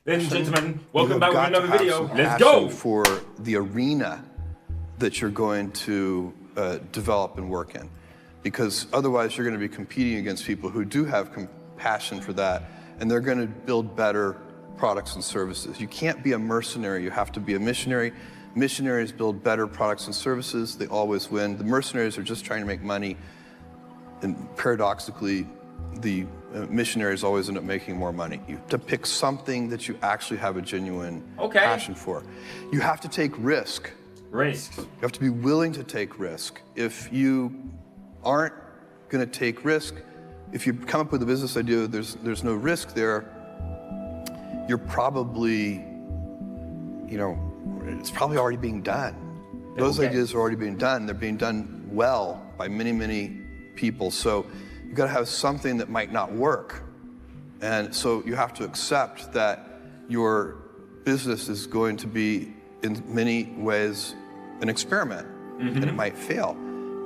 Ladies and gentlemen, welcome back with got to another have video. some Let's go. passion for the arena that you're going to develop and work in. Because otherwise you're going to be competing against people who do have passion for that, and they're going to build better products and services. You can't be a mercenary, you have to be a missionary. Missionaries build better products and services, they always win. The mercenaries are just trying to make money, and paradoxically, the missionaries always end up making more money. You have to pick something that you actually have a genuine passion for. You have to take risk. Risks. You have to be willing to take risk. If you aren't going to take risk, if you come up with a business idea, there's no risk there, you're probably, it's probably already being done. Those ideas are already being done. They're being done well by many, many people. So you've got to have something that might not work. And so you have to accept that your business is going to be, in many ways, an experiment, and it might fail.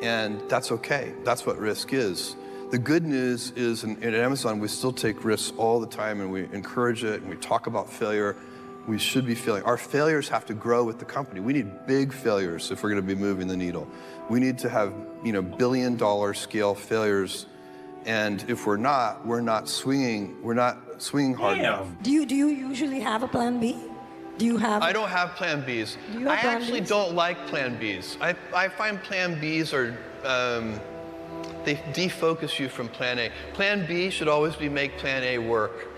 And that's okay. That's what risk is. The good news is, at Amazon, we still take risks all the time, and we encourage it, and we talk about failure. We should be failing. Our failures have to grow with the company. We need big failures if we're going to be moving the needle. We need to have, billion-dollar scale failures, and if we're not swinging hard enough. Do you usually have a plan B? Do you have? I don't have plan Bs. I actually don't like plan Bs. I find plan Bs are, they defocus you from plan A. Plan B should always be make plan A work.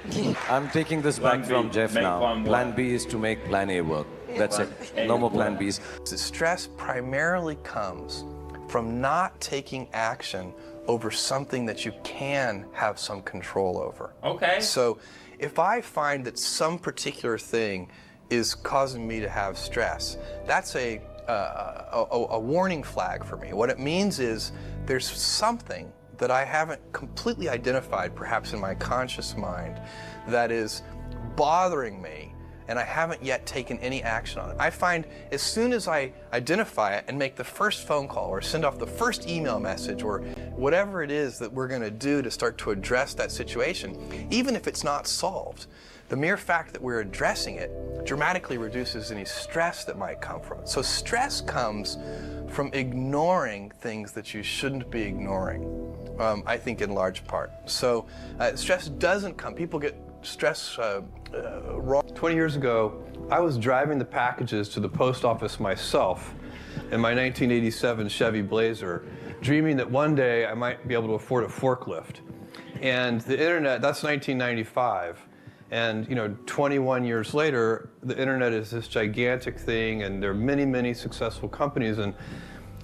I'm taking this back from Jeff now. Plan B is to make plan A work. That's it. No more plan Bs. Stress primarily comes from not taking action over something that you can have some control over. Okay. So if I find that some particular thing is causing me to have stress, that's a warning flag for me. What it means is there's something that I haven't completely identified, perhaps in my conscious mind, that is bothering me, and I haven't yet taken any action on it. I find as soon as I identify it and make the first phone call or send off the first email message or whatever it is that we're going to do to start to address that situation, even if it's not solved, the mere fact that we're addressing it dramatically reduces any stress that might come from it. So stress comes from ignoring things that you shouldn't be ignoring, I think in large part. So stress doesn't come, people get stress wrong. 20 years ago, I was driving the packages to the post office myself in my 1987 Chevy Blazer, dreaming that one day I might be able to afford a forklift. And the internet, that's 1995. And 21 years later, the internet is this gigantic thing, and there are many, many successful companies, and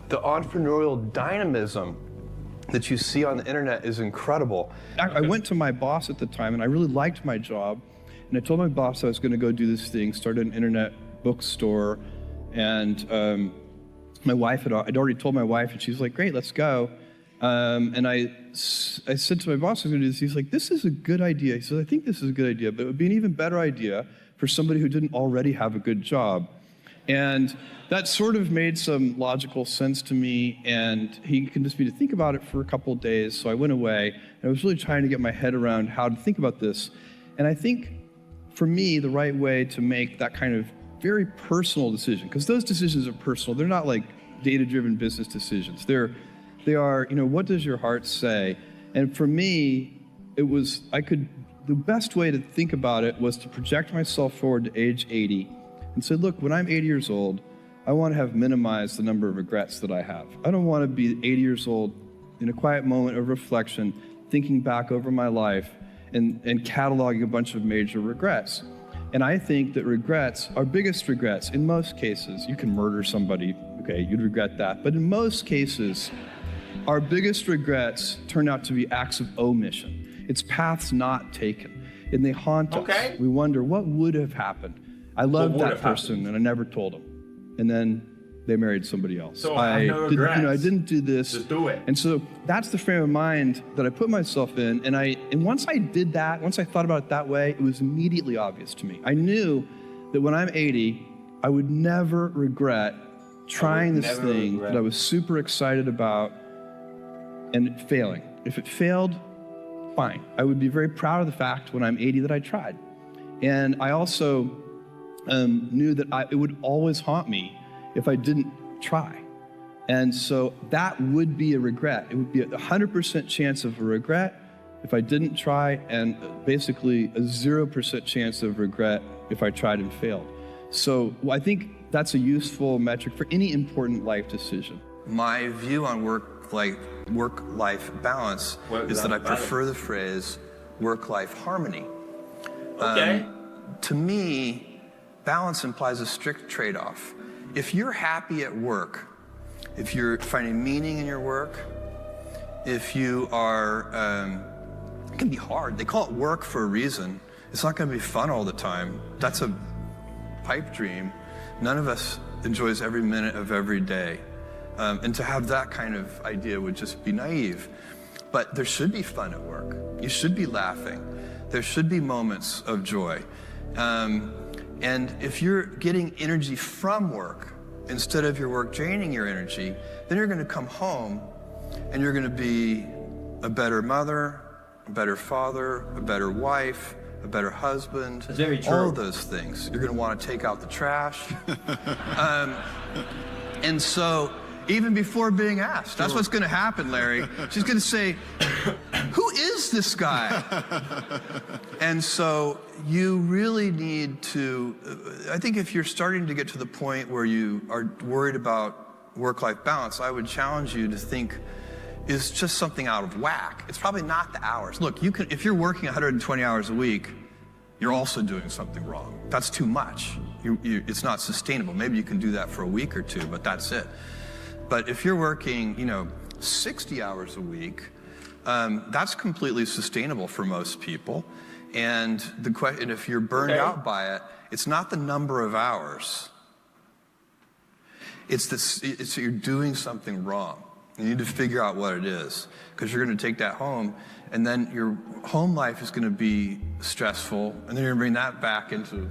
the entrepreneurial dynamism that you see on the internet is incredible. I went to my boss at the time, and I really liked my job, and I told my boss I was going to go do this thing, start an internet bookstore, and my wife I'd already told my wife, and she's like, "Great, let's go." And I said to my boss, I was going to do this. He's like, "This is a good idea." He says, "I think this is a good idea, but it would be an even better idea for somebody who didn't already have a good job." And that sort of made some logical sense to me, and he convinced me to think about it for a couple of days. So I went away, and I was really trying to get my head around how to think about this. And I think, for me, the right way to make that kind of very personal decision, because those decisions are personal, they're not like data-driven business decisions. They are, what does your heart say? And for me, the best way to think about it was to project myself forward to age 80 and say, look, when I'm 80 years old, I want to have minimized the number of regrets that I have. I don't want to be 80 years old in a quiet moment of reflection, thinking back over my life and cataloging a bunch of major regrets. And I think that regrets, our biggest regrets, in most cases, you can murder somebody, okay, you'd regret that. But in most cases, our biggest regrets turn out to be acts of omission. It's paths not taken, and they haunt us. We wonder, what would have happened? I loved that person, and I never told them. And then they married somebody else. So I didn't do this. Just do it. And so that's the frame of mind that I put myself in. And once I did that, once I thought about it that way, it was immediately obvious to me. I knew that when I'm 80, I would never regret trying this thing that I was super excited about and failing. If it failed, fine. I would be very proud of the fact when I'm 80 that I tried. And I also knew that it would always haunt me if I didn't try. And so that would be a regret. It would be a 100% chance of a regret if I didn't try, and basically a 0% chance of regret if I tried and failed. So I think that's a useful metric for any important life decision. My view on work-life balance is that I prefer the phrase work-life harmony. Okay. To me, balance implies a strict trade-off. If you're happy at work, if you're finding meaning in your work, if you are, it can be hard. They call it work for a reason. It's not going to be fun all the time. That's a pipe dream. None of us enjoys every minute of every day. And to have that kind of idea would just be naive. But there should be fun at work. You should be laughing. There should be moments of joy. And if you're getting energy from work, instead of your work draining your energy, then you're going to come home and you're going to be a better mother, a better father, a better wife, a better husband. That's very true. All of those things. You're going to want to take out the trash. And so, even before being asked, that's what's going to happen, Larry. She's going to say, who is this guy? And so you really need to, I think if you're starting to get to the point where you are worried about work-life balance, I would challenge you to think, is just something out of whack. It's probably not the hours. Look, you can, if you're working 120 hours a week, you're also doing something wrong. That's too much. It's not sustainable. Maybe you can do that for a week or two, but that's it. But if you're working, 60 hours a week, that's completely sustainable for most people. And the question, if you're burned out by it, it's not the number of hours. It's you're doing something wrong. You need to figure out what it is, because you're going to take that home, and then your home life is going to be stressful, and then you're going to bring that back into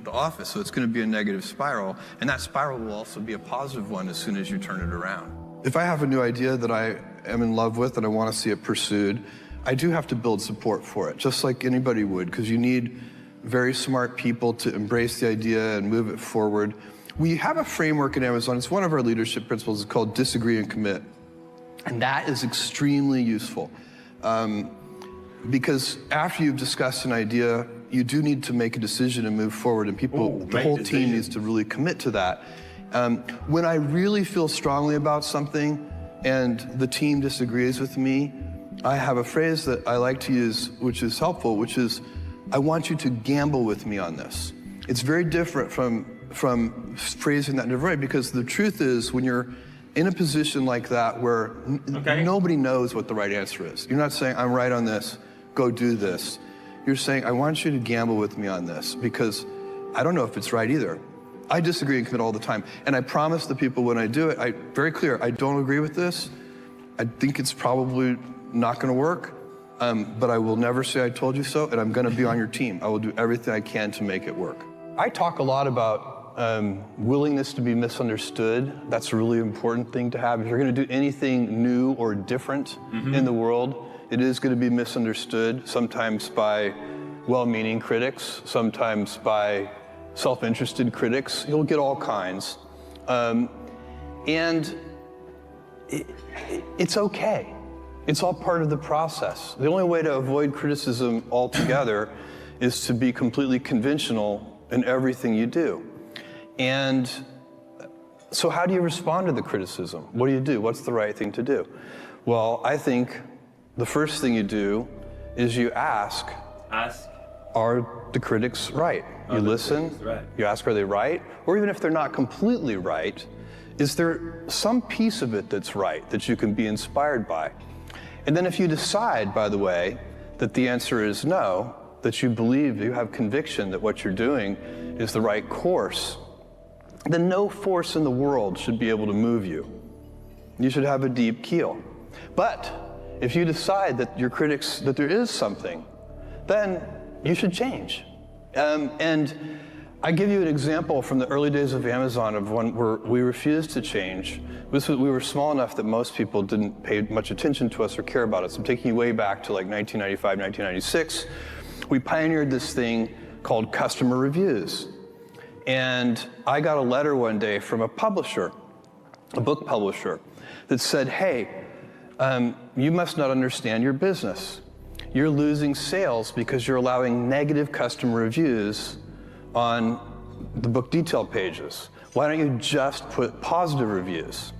the office. So it's going to be a negative spiral, and that spiral will also be a positive one as soon as you turn it around. If I have a new idea that I am in love with and I want to see it pursued, I do have to build support for it, just like anybody would, because you need very smart people to embrace the idea and move it forward. We have a framework in Amazon. It's one of our leadership principles. It's called disagree and commit. And that is extremely useful, because after you've discussed an idea, you do need to make a decision and move forward, and the whole team needs to really commit to that. When I really feel strongly about something and the team disagrees with me, I have a phrase that I like to use, which is helpful, which is, I want you to gamble with me on this. It's very different from phrasing that in a different way, because the truth is, when you're in a position like that where nobody knows what the right answer is, you're not saying, I'm right on this, go do this. You're saying, I want you to gamble with me on this, because I don't know if it's right either. I disagree and commit all the time. And I promise the people when I do it, very clear, I don't agree with this. I think it's probably not going to work, but I will never say I told you so, and I'm going to be on your team. I will do everything I can to make it work. I talk a lot about willingness to be misunderstood. That's a really important thing to have. If you're going to do anything new or different in the world, it is going to be misunderstood, sometimes by well-meaning critics, sometimes by self-interested critics. You'll get all kinds. And it's okay. It's all part of the process. The only way to avoid criticism altogether is to be completely conventional in everything you do. And so how do you respond to the criticism? What do you do? What's the right thing to do? Well, I think the first thing you do is you ask, are the critics right? You listen, you ask, are they right? Or even if they're not completely right, is there some piece of it that's right, that you can be inspired by? And then if you decide, by the way, that the answer is no, that you believe, you have conviction that what you're doing is the right course, then no force in the world should be able to move you. You should have a deep keel. But if you decide that your critics, that there is something, then you should change. And I give you an example from the early days of Amazon of one where we refused to change. We were small enough that most people didn't pay much attention to us or care about us. I'm taking you way back to like 1995, 1996. We pioneered this thing called customer reviews. And I got a letter one day from a publisher, a book publisher, that said, hey, you must not understand your business. You're losing sales because you're allowing negative customer reviews on the book detail pages. Why don't you just put positive reviews?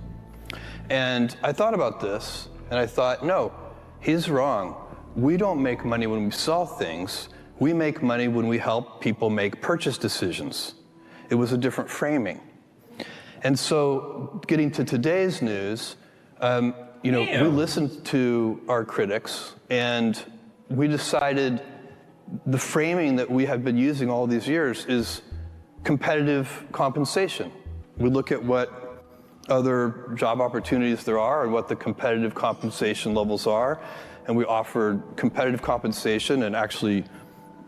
And I thought about this, and I thought, no, he's wrong. We don't make money when we sell things. We make money when we help people make purchase decisions. It was a different framing. And so getting to today's news, we listened to our critics, and we decided the framing that we have been using all these years is competitive compensation. We look at what other job opportunities there are and what the competitive compensation levels are, and we offer competitive compensation and actually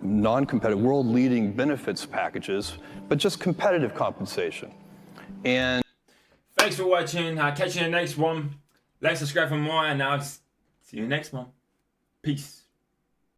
non-competitive, world-leading benefits packages, but just competitive compensation. And thanks for watching. I'll catch you in the next one. Like, subscribe for more, and I'll see you in the next one. Peace.